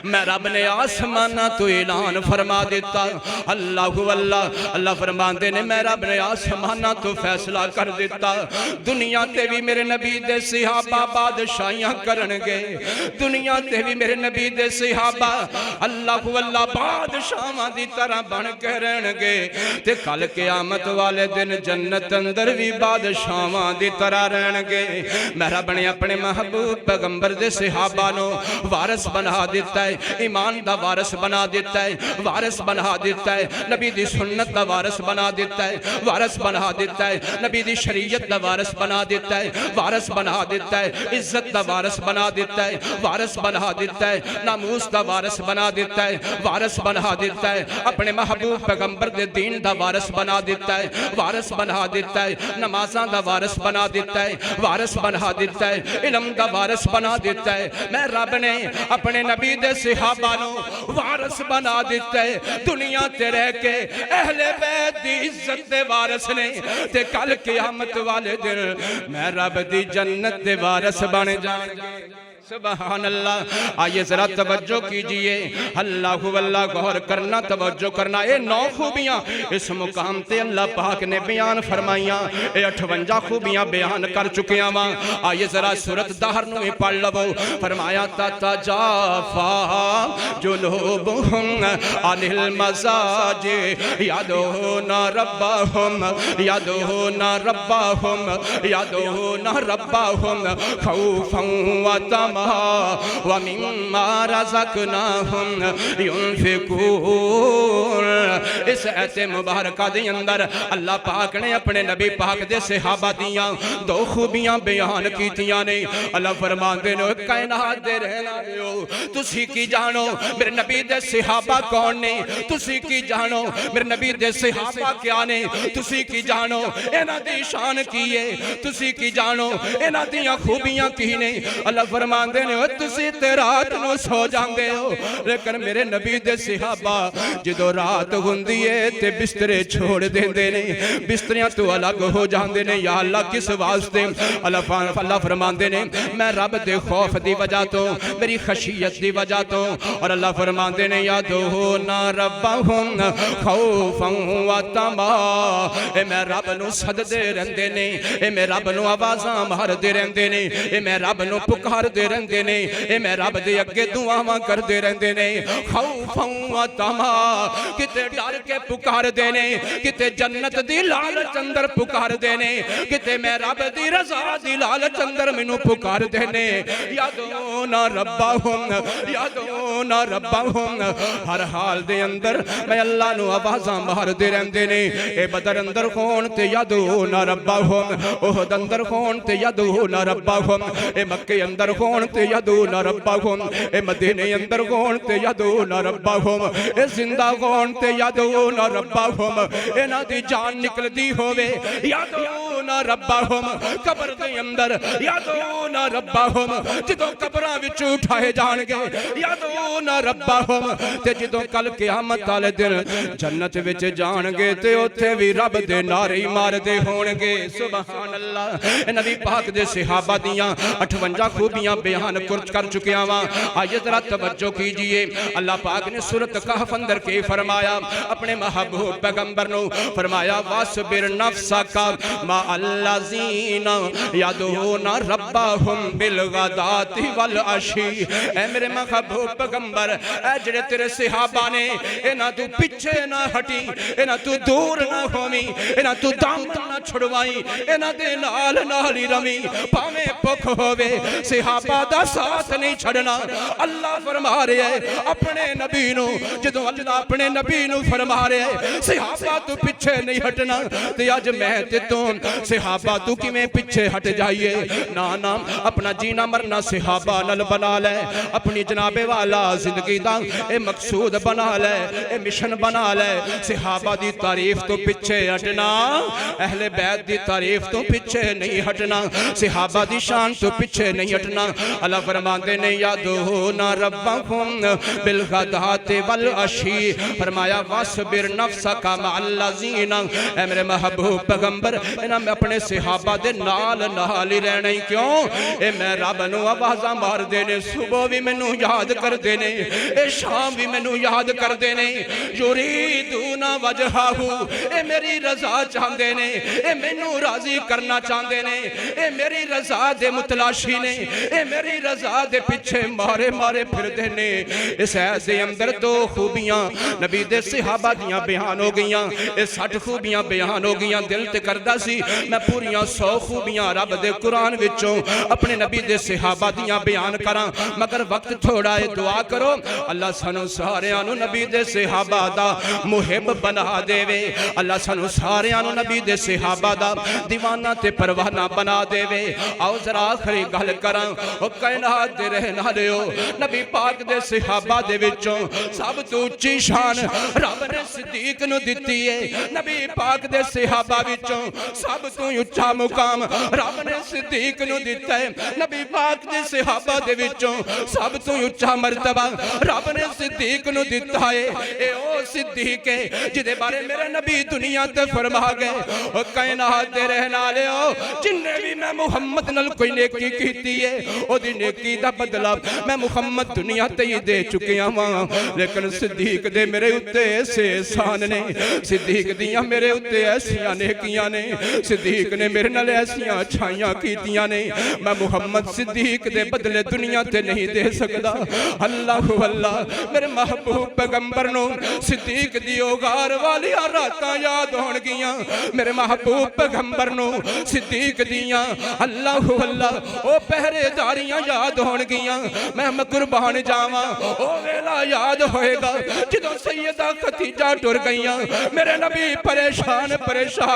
میں رب نے آسمانہ تو اعلان فرما دیتا اللہ واللہ۔ اللہ فرماندے نے میں رب نے آسمانہ تو فیصلہ کر دیتا دنیا تے بھی میرے نبی دے صحابہ بادشاہیاں کرنگے، دنیا تے بھی میرے نبی دے صحابہ اللہ واللہ بادشاہاں دی طرح بن کے رہنگے تے کل قیامت والے دن جنت اندر بھی بادشاہاں دی طرح رہنگے۔ میں رب نے اپنے محبوب پیغمبر دے صحابہ نو وارث بنا دیتا ہے، ایمان دا وارث بنا دیتا ہے، وارث بنا دیتا ہے، نبی دی سنت دا وارث بنا دیتا ہے، وارث بنا دیتا ہے، نبی دی شریعت دا وارث بنا دیتا ہے، وارث بنا دیتا ہے، عزت دا وارث بنا دیتا ہے، وارث بنا دیتا ہے، ناموس دا وارث بنا دیتا ہے، وارث بنا دیتا ہے، اپنے محبوب پیغمبر دے دین دا وارث بنا دیتا ہے، وارث بنا دیتا ہے، نمازاں دا وارث بنا دیتا ہے، وارث بنا دیتا ہے، علم دا وارث بنا دیتا ہے۔ میں رب نے اپنے نبی دے صحابہ نو وارث بنا دیتا ہے، دنیا تے رہ کے اہل بیت دی عزت دے وارث نے تے کل قیامت والے دن میں رب دی جنت دے وارث بن جائیں۔ سبحان اللہ. آئیے ذرا توجہ کیجئے, اللہ واللہ غور کرنا, توجہ کرنا. اے 9 خوبیاں اس مقام تے اللہ پاک نے بیان فرمائیاں, اے 58 خوبیاں بیان کر چکے ہیں. آئیے ذرا سورت دہر نو میں پڑھ لو. فرمایا تتجافا جنوبہم عن المضاج یدعون ربہم یدعون ربہم یدعون ربہم خوفا وطمعا وَمِمَّا رَزَقْنَاهُمْ يُنْفِقُونَ. اس ایسے مبارکہ دے اندر اللہ پاک نے اپنے نبی پاک دے صحابہ دیاں 2 خوبیاں بیان کیتیاں نے. اللہ فرماندے نے کائنات دے رہنا دیو, تسی کی جانو میرے نبی دے صحابہ کون نے, تسی کی جانو میرے نبی دے صحابہ کیا نے, تسی کی جانو انہاں دی شان کی ہے, تسی کی جانو انہاں دیاں خوبیاں کی نے. اللہ فرماندے نے تسی تے رات نو سو جاندے ہو, لیکن میرے نبی دے صحابہ جدو رات ہوندی ہے تے بسترے چھوڑ دیندے نے, بستریاں تو الگ ہو جاندے نے. یا اللہ کس واسطے؟ اللہ فرماندے نے میں رب دے خوف دی وجہ تو, میری خشیت دی وجہ تو. اور اللہ فرماندے نے یدعون ربہم خوفا وطمعا, اے میں رب نو سددے رہندے نے, اے میں رب نو آوازاں ماردے رہندے نے, اے میں رب نو پکار دے رہندے نے, اے میں رب دے اگے دعاواں کر دے رہندے نے. خوفا وطمعا, کتے ڈر کے پکار دے نے, کتے جنت دی لالچ اندر پکار دے نے, کتے میں رب دی رضا دی لالچ اندر مینوں پکار دے نے. یدعون ربہم یدعون ربہم, ہر حال دے اندر میں اللہ نو آوازاں مار دے رہندے نے. اے بدر اندر کون تے یدعون ربہم, احد اندر کون تے یدعون ربہم, اے مکے اندر کون تے یدعون ربہم, اے مدینے اندر کون تے یدعون ربہم, اے زندہ کون تے یدعون ربہم, اے نا دی جان نکل دی ہوئے یدعون ربہم, قبر دے اندر یدعون ربہم, جدوں قبراں وچ اٹھائے جان گے یدعون ربہم, تے جدوں کل قیامت والے دن جنت وچ جان گے تے اوتھے وی رب دے نعرے مار دے ہون گے. سبحان اللہ. نبی پاک دے صحابہ دیاں 58 خوبیاں بیان کر چکے ہیں. آئیے ذرا توجہ کیجئے, اللہ پاک نے سورۃ کہف اندر کے فرمایا اپنے محبوب پیغمبر نو, فرمایا وَاصْبِرْ نَفْسَكَ مَعَ الَّذِينَ يَدْعُونَ رَبَّهُمْ بِالْغَدَاةِ وَالْعَشِيِّ. اے میرے محبوب پیغمبر, اے جڑے تیرے صحابہ نے انہاں تو پیچھے نہ ہٹی, انہاں تو دور نہ ہومی, انہاں تو دامن نہ چھڑوائی, انہاں دے نال ہی رمی, پاویں پکھ ہووے صحابہ دا ساتھ نہیں چھڑنا. اللہ فرما رہے ہیں اپنے نبی نو, جدوں اللہ اپنے نبی نو فرما رہے ہیں صحابہ تو پیچھے نہیں ہٹنا, تے اج میں تے تو صحابہ تو کیویں پیچھے ہٹ جائیے؟ نا, اپنا جینا مرنا صحابہ نال بنا لے, اپنی جناب والا زندگی دا اے مقصود بنا لے, اے مشن بنا لے. صحابہ دی تعریف تو پیچھے ہٹنا, اہل بیت دی تعریف تو پیچھے نہیں ہٹنا, صحابہ دی شان تو پیچھے نہیں ہٹنا. اللہ فرماندے نے یدعون ربہم بالغداۃ والعشی, فرمایا وَاصْبِرْ نَفْسَكَ مَعَ الَّذِينَ, اے میرے محبوب پیغمبر انہاں میں اپنے صحابہ دے نال ہی رہنا ہی. کیوں؟ اے میں رب نو آوازاں مار دینے, صبح بھی میں نو یاد کر دینے, اے شام بھی میں نو یاد کر دینے. یریدون وجہہ, اے میری رضا چاہندے نے, اے میں نو راضی کرنا چاہندے نے, اے میری رضا دے متلاشی نے, اے میری رضا دے پیچھے مارے پھر دینے. اس ایسے اندر 2 خوبیاں نبی دے صحابہ دیاں بیان ہو گئیاں, اے 60 خوبیاں بیان ہو گئیاں. دل تے کردہ سی میں پوریاں 100 خوبیاں رب دے قرآن وچوں اپنے نبی دے صحابہ دیاں بیان کراں, مگر وقت تھوڑا ہے. دعا کرو اللہ سانو ساریاں نو نبی دے صحابہ دا محب بنا دے وے, اللہ سانو ساریاں نو نبی دے صحابہ دا دیوانہ تے پروانہ بنا دے وے. آؤ ذرا آخری گل کراں, او کائنات دے رہن والےو, نبی پاک دے صحابہ دے وچوں سب تو اونچی شان رب نے صدیق نو دتی ہے. نبی پاک دے صحابہ وچوں سب تو اونچا مقام رب نے صدیق نو دتا ہے. نبی پاک دے صحابہ دے وچوں سب تو اچھا مرتبہ رب نے صدیق نو دتا ہے اے او صدیق ہے جدے بارے میرے نبی دنیا تے فرما گئے او کائنات دے رہن والے او جن نے بھی میں محمد نال کوئی نیکی کیتی ہے او دی نیکی دا بدلہ میں محمد دنیا تے ہی دے چکیا ہاں لیکن صدیق دے میرے اتے ایسے احسان نے صدیق دیاں میرے اتے ایسیاں نیکیاں نے صدیق نے میرے نال ایسیاں اچھائیاں کیتیاں نے میں محمد صدیق دے بدلے دنیا تے نہیں دے سکدا اللہ اللہ میرے محبوب پیغمبر نو صدیق دی اوغار والی راتاں یاد ہون گیاں میرے محبوب پیغمبر نو صدیق دیاں اللہ اللہ او پہرے داریاں یاد ہون گیاں میں قربان جاواں او ویلا یاد ہوئے گا جدوں سیدہ خدیجہ ٹر گئیاں میرے نبی پریشان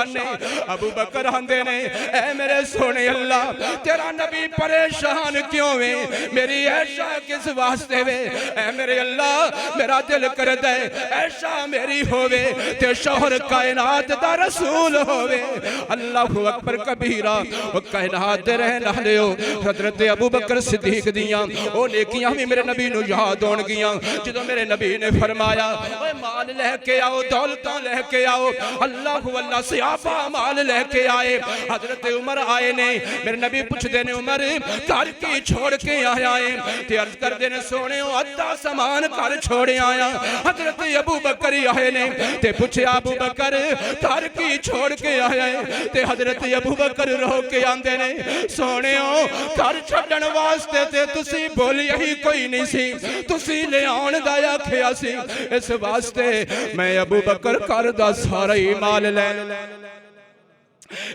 نے ابو بکر آندے نے اے میرے سونے اللہ تیرا نبی پریشان کیوں وے میری عائشہ کس واسطے وے اے میرے اللہ میرا دل کر دے عائشہ میری ہووے تے شوہر کائنات دا رسول ہووے اللہ اکبر کبیرہ وہ کائنات دے رہن والے ہو حضرت ابو بکر صدیق دیاں او نیکیاں بھی میرے نبی نو یاد ہون گیاں جدوں میرے نبی نے فرمایا اوے مال لے کے آؤ دولتاں لے کے آؤ اللہ اللہ صحابہ مال لے کے آئے حضرت عمر آئے نے میرے نبی پوچھ دینے عمر گھر کی چھوڑ کے آیا ہے تے عرض کر دینے سونے ہو ادھا سامان گھر چھوڑے آیا حضرت ابو بکر آئے نے تے پوچھے ابو بکر گھر کی چھوڑ کے آیا ہے تے حضرت ابو بکر رو کے آندے نے سونے ہو گھر چھڑن واسطے تے تسی بولی ہی کوئی نہیں سی تسی لے آن دایا کھیا سی اس واسطے میں ابو بکر کر دا سارا ہی مال لے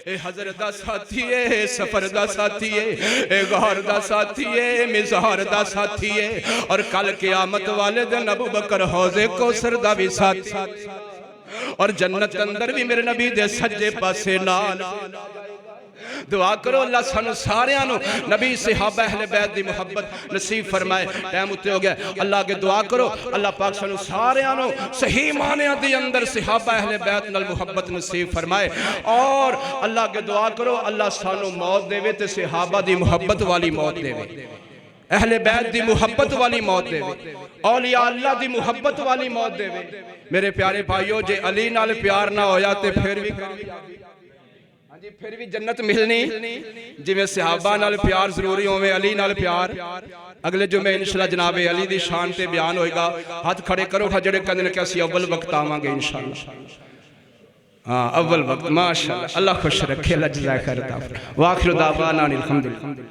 اے حضرت دا ساتھی ہے سفر دا ساتھی ہے اے غار دا ساتھی ہے مزار دا ساتھی ہے اور کل قیامت والے دن ابو بکر حوض کوثر دا بھی ساتھی اور جنت اندر بھی میرے نبی دے سجے پاسے نال دعا کرو اللہ سانو ساریانو نبی صحابہ اہل بیت دی محبت نصیب فرمائے ٹائم اتے ہو گیا اللہ کے دعا کرو اللہ پاک سانو ساریانو صحیح معنی دی اندر صحابہ اہل بیت نال محبت نصیب فرمائے اور اللہ کے دعا کرو اللہ سانو موت دے وے تے صحابہ دی محبت والی موت دے وے اہل بیت دی محبت والی موت دے وے اولیاء اللہ دی محبت والی موت دے وے میرے پیارے بھائیو جے علی نال پیار نہ ہویا تے پھر بھی جنت ملنی جی میں صحابہ نال پیار ضروری ہوئے علی نال پیار اگلے جو میں انشاءاللہ جناب علی دی شان تے بیان ہوئے گا ہاتھ کھڑے کرو جڑے کندن کہ اسی اول وقت آواں گے انشاءاللہ اول وقت ماشاءاللہ اللہ خوش رکھے اللہ جزائے خیر عطا فرمائے وآخر دعوانا الحمدللہ